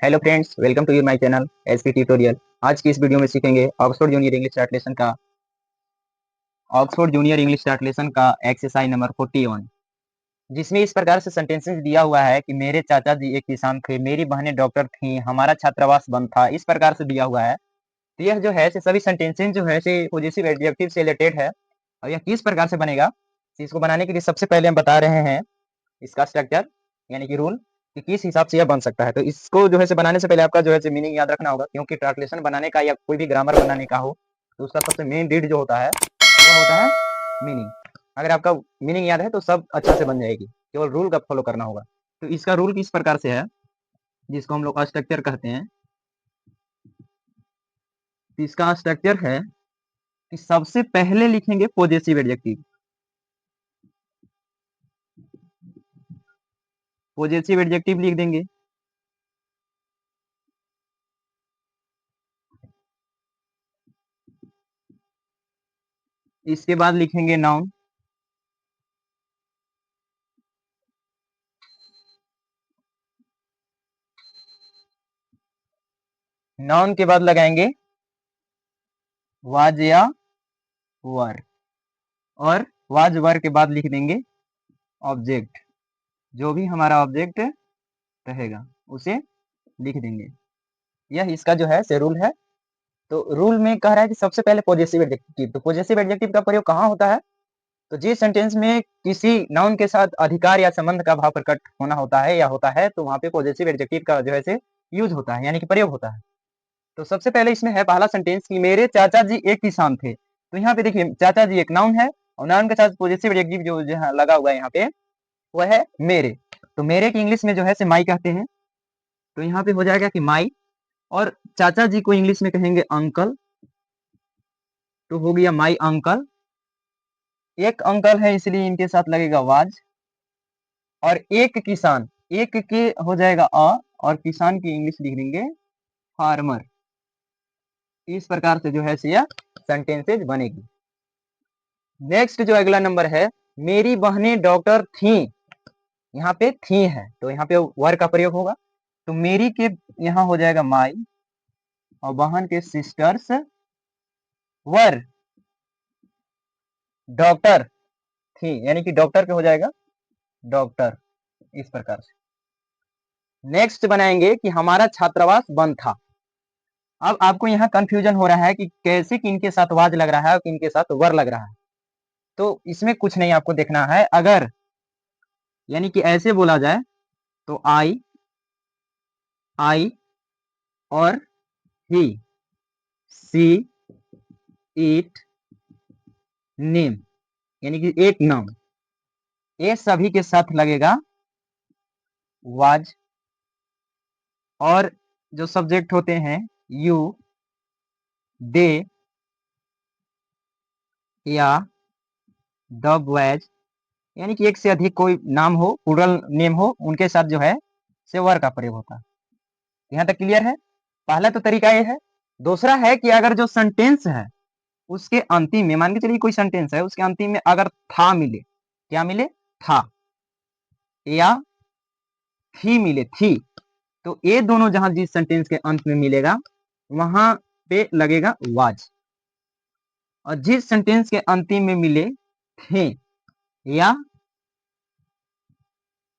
Hello friends, welcome to your my channel SP tutorial. आज की इस वीडियो में सीखेंगे ऑक्सफोर्ड जूनियर इंग्लिश ट्रांसलेशन का एक्सरसाइज नंबर 41, जिसमें इस प्रकार से सेंटेंसेस दिया हुआ है कि मेरे चाचा जी एक किसान थे, मेरी बहनें डॉक्टर थीं, हमारा छात्रावास बंद था। इस प्रकार से दिया हुआ है। तो यह जो है से सभी सेंटेंसेस जो है से पॉजिटिव एडजेक्टिव से रिलेटेड है। और यह किस प्रकार से बनेगा, तो इसको बनाने के लिए सबसे पहले हम बता रहे हैं इसका स्ट्रक्चर यानी कि रूल कि किस हिसाब से यह बन सकता है। तो इसको जो है से बनाने से पहले आपका जो है से मीनिंग याद रखना होगा, क्योंकि ट्रांसलेशन बनाने का या कोई भी ग्रामर बनाने का हो तो उसका सबसे मेन रीड जो होता है वह होता है मीनिंग। अगर आपका मीनिंग याद है तो सब अच्छा से बन जाएगी, केवल रूल का फॉलो करना होगा। तो इसका रूल किस प्रकार से है, जिसको हम लोग स्ट्रक्चर कहते हैं। तो इसका स्ट्रक्चर है कि सबसे पहले लिखेंगे पॉजिटिव एडजेक्टिव। पॉजिटिव एडजेक्टिव लिख देंगे। इसके बाद लिखेंगे नाउन। नाउन के बाद लगाएंगे वाज या वर, और वाज वर के बाद लिख देंगे ऑब्जेक्ट। जो भी हमारा ऑब्जेक्ट रहेगा उसे लिख देंगे। यह इसका जो है से रूल है। तो रूल में कह रहा है कि सबसे पहले पॉजिटिव एडजेक्टिव। तो पॉजिटिव एडजेक्टिव का प्रयोग कहाँ होता है, तो जिस सेंटेंस में किसी नाउन के साथ अधिकार या संबंध का भाव प्रकट होना होता है या होता है, तो वहां पे पॉजिटिव एडजेक्टिव का जो है से यूज होता है यानी कि प्रयोग होता है। तो सबसे पहले इसमें है पहला सेंटेंस कि मेरे चाचा जी एक किसान थे। तो यहाँ पे देखिए चाचा जी एक नाउन है और नाउन के साथ पॉजिटिव एडजेक्टिव जो लगा हुआ है यहाँ पे वह है मेरे। तो मेरे की इंग्लिश में जो है से माई कहते हैं। तो यहाँ पे हो जाएगा कि माई, और चाचा जी को इंग्लिश में कहेंगे अंकल। तो हो गया माई अंकल। एक अंकल है इसलिए इनके साथ लगेगा वाज, और एक किसान, एक के हो जाएगा और किसान की इंग्लिश लिख देंगे फार्मर। इस प्रकार से जो है से यह सेंटेंसेज बनेगी। नेक्स्ट जो अगला नंबर है, मेरी बहनें डॉक्टर थीं। यहाँ पे थी है तो यहाँ पे वर का प्रयोग होगा। तो मेरी के यहाँ हो जाएगा माई, और बहन के सिस्टर्स वर डॉक्टर थी, यानी कि डॉक्टर के हो जाएगा डॉक्टर। इस प्रकार से नेक्स्ट बनाएंगे कि हमारा छात्रावास बंद था। अब आपको यहाँ कंफ्यूजन हो रहा है कि कैसे किनके साथ वाज लग रहा है और किनके साथ वर लग रहा है। तो इसमें कुछ नहीं आपको देखना है। अगर यानी कि ऐसे बोला जाए तो आई आई और ही, सी, इट, नेम, यानी कि एक नाम, ये सभी के साथ लगेगा वाज। और जो सब्जेक्ट होते हैं यू, दे या द बॉयज, यानी कि एक से अधिक कोई नाम हो, प्लूरल नेम हो, उनके साथ जो है से वर का प्रयोग होता है। यहाँ तक क्लियर है। पहला तो तरीका ये है। दूसरा है कि अगर जो सेंटेंस है उसके अंतिम में, मान के चलिए कोई सेंटेंस है उसके अंतिम में अगर था मिले, क्या मिले, था, या थी मिले, थी, तो ये दोनों जहां जिस सेंटेंस के अंत में मिलेगा वहां पे लगेगा वाज। और जिस सेंटेंस के अंतिम में मिले थे या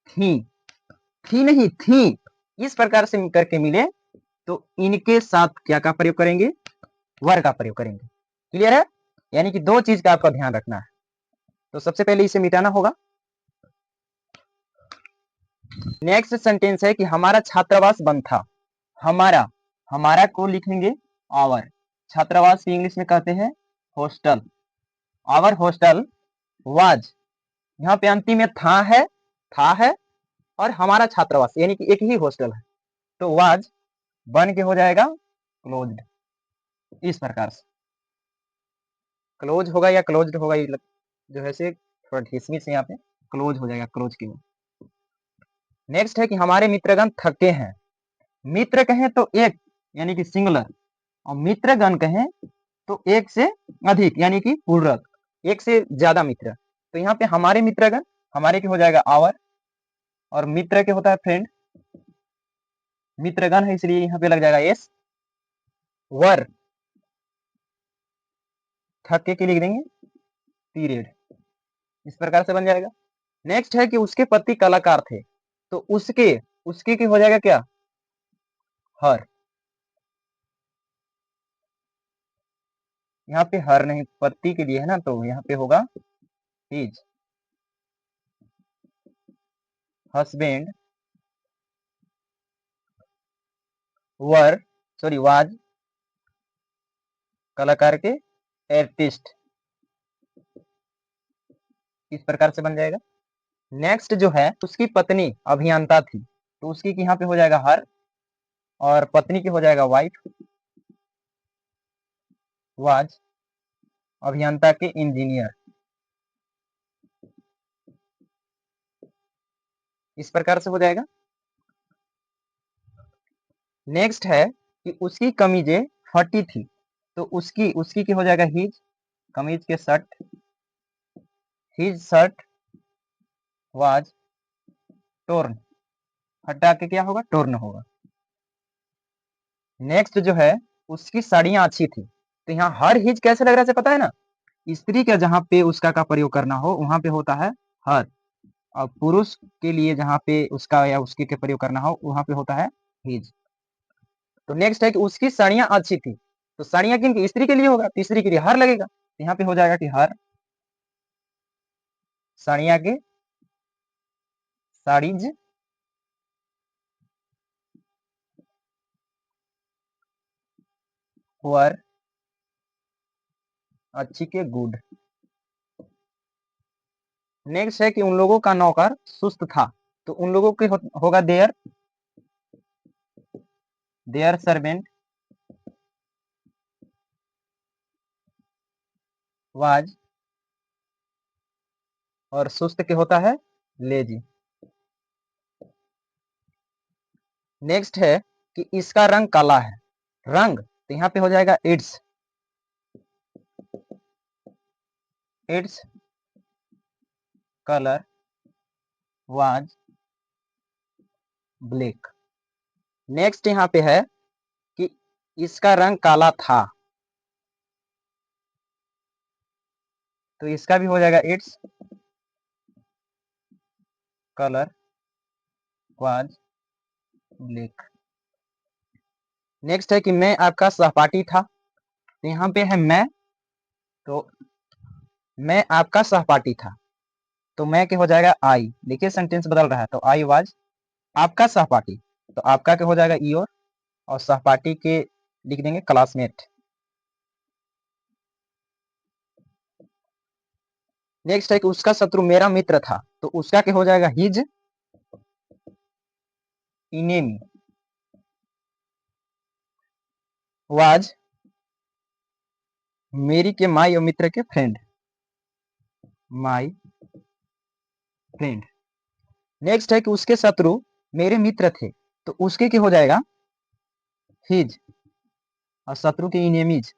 थी, थी नहीं थी, इस प्रकार से करके मिले, तो इनके साथ क्या का प्रयोग करेंगे, वर का प्रयोग करेंगे। क्लियर है। यानी कि दो चीज का आपका ध्यान रखना है। तो सबसे पहले इसे मिटाना होगा। नेक्स्ट सेंटेंस है कि हमारा छात्रावास बंद था। हमारा, हमारा को लिखेंगे आवर। छात्रावास की इंग्लिश में कहते हैं हॉस्टल। आवर हॉस्टल वाज, यहाँ पे अंतिम में था है, और हमारा छात्रावास यानी कि एक ही हॉस्टल है, तो वाज बन के हो जाएगा क्लोज्ड। इस प्रकार से क्लोज होगा या क्लोज्ड होगा, ये जो है से थोड़ा ढीसमी से यहाँ पे क्लोज हो जाएगा, क्लोज की। नेक्स्ट है कि हमारे मित्रगण थके हैं। मित्र कहें तो एक यानी कि सिंगुलर, और मित्रगण कहें तो एक से अधिक यानी कि प्लूरल, एक से ज्यादा मित्र। तो यहाँ पे हमारे मित्रगण, हमारे के हो जाएगा आवर, और मित्र के होता है फ्रेंड। मित्रगण है इसलिए यहाँ पे लग जाएगा एस। वर थक्के के लिख देंगे पीरियड। इस प्रकार से बन जाएगा। नेक्स्ट है कि उसके पति कलाकार थे, तो उसके उसके की हो जाएगा क्या, हर। यहाँ पे हर नहीं, पति के लिए है ना, तो यहाँ पे होगा his. Husband were sorry was कलाकार के आर्टिस्ट। इस प्रकार से बन जाएगा। नेक्स्ट जो है उसकी पत्नी अभियंता थी, तो उसकी यहाँ पे हो जाएगा हर, और पत्नी की हो जाएगा वाइफ। वाज अभियंता के इंजीनियर। इस प्रकार से हो जाएगा। नेक्स्ट है कि उसकी कमीजें फटी थी, तो उसकी उसकी की हो जाएगा हिज, कमीज के shirt. His shirt was torn, हटा के क्या होगा, टोर्न होगा। नेक्स्ट जो है उसकी साड़ियां अच्छी थी, तो यहाँ हर हिज कैसे लग रहा है पता है ना, स्त्री का जहां पे उसका का प्रयोग करना हो वहां पे होता है हर, और पुरुष के लिए जहां पे उसका या उसके के प्रयोग करना हो वहां पे होता है हिज। तो नेक्स्ट है कि उसकी साड़ियां अच्छी थी, तो साड़ियां किन की, स्त्री के लिए होगा, तो स्त्री के लिए हर लगेगा, तो यहाँ पे हो जाएगा कि हर साड़ियां के, साड़ीज वर अच्छी के गुड। नेक्स्ट है कि उन लोगों का नौकर सुस्त था, तो उन लोगों के होगा देयर, देयर सर्वेंट वाज, और सुस्त के होता है लेजी। नेक्स्ट है कि इसका रंग काला है, रंग तो यहाँ पे हो जाएगा it's, its colour was black. Next यहाँ पे है कि इसका रंग काला था, तो इसका भी हो जाएगा its colour was black. Next है कि मैं आपका सहपाठी था, तो यहाँ पे है मैं, तो मैं आपका सहपाठी था, तो मैं के हो जाएगा आई। देखिए सेंटेंस बदल रहा है, तो आई वाज आपका सहपाठी, तो आपका के हो जाएगा योर, और सहपाठी के लिख देंगे क्लासमेट। नेक्स्ट है कि उसका शत्रु मेरा मित्र था, तो उसका के हो जाएगा हिज इनेमी। वाज मेरी के माई और मित्र के फ्रेंड, माई फ्रेंड। नेक्स्ट है कि उसके शत्रु मेरे मित्र थे, तो उसके के हो जाएगा हिज, और शत्रु के इनेमीज,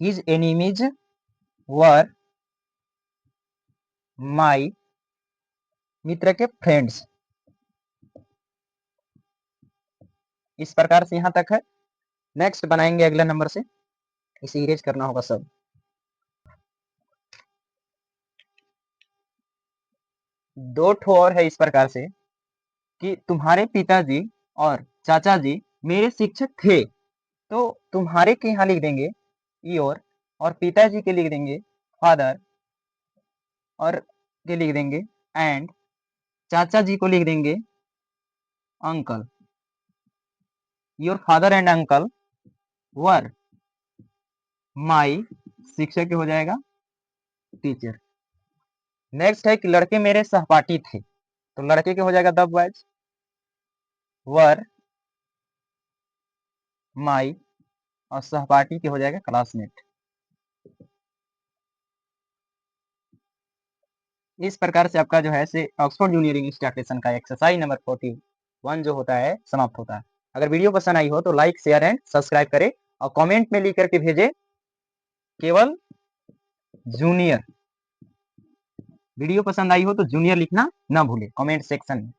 हिज एनिमीज वर माई मित्र के फ्रेंड्स। इस प्रकार से यहां तक है। नेक्स्ट बनाएंगे अगले नंबर से, इसे इरेज करना होगा सब। दो ठो और है इस प्रकार से कि तुम्हारे पिताजी और चाचा जी मेरे शिक्षक थे, तो तुम्हारे के यहाँ लिख देंगे योर, और पिताजी के लिख देंगे फादर, और के लिख देंगे एंड, चाचा जी को लिख देंगे uncle. Your father and uncle were my, शिक्षक के हो जाएगा टीचर। नेक्स्ट है कि लड़के मेरे सहपाठी थे, तो लड़के के हो जाएगा द बॉयज वर माई, और सहपाठी के हो जाएगा क्लासमेट। इस प्रकार से आपका जो है से ऑक्सफोर्ड जूनियर इंग्लिश स्टेशन का एक्सरसाइज नंबर 41 जो होता है समाप्त होता है। अगर वीडियो पसंद आई हो तो लाइक शेयर एंड सब्सक्राइब करें, और कमेंट में लिख करके भेजें केवल जूनियर वीडियो पसंद आई हो तो जूनियर लिखना ना भूले कमेंट सेक्शन में।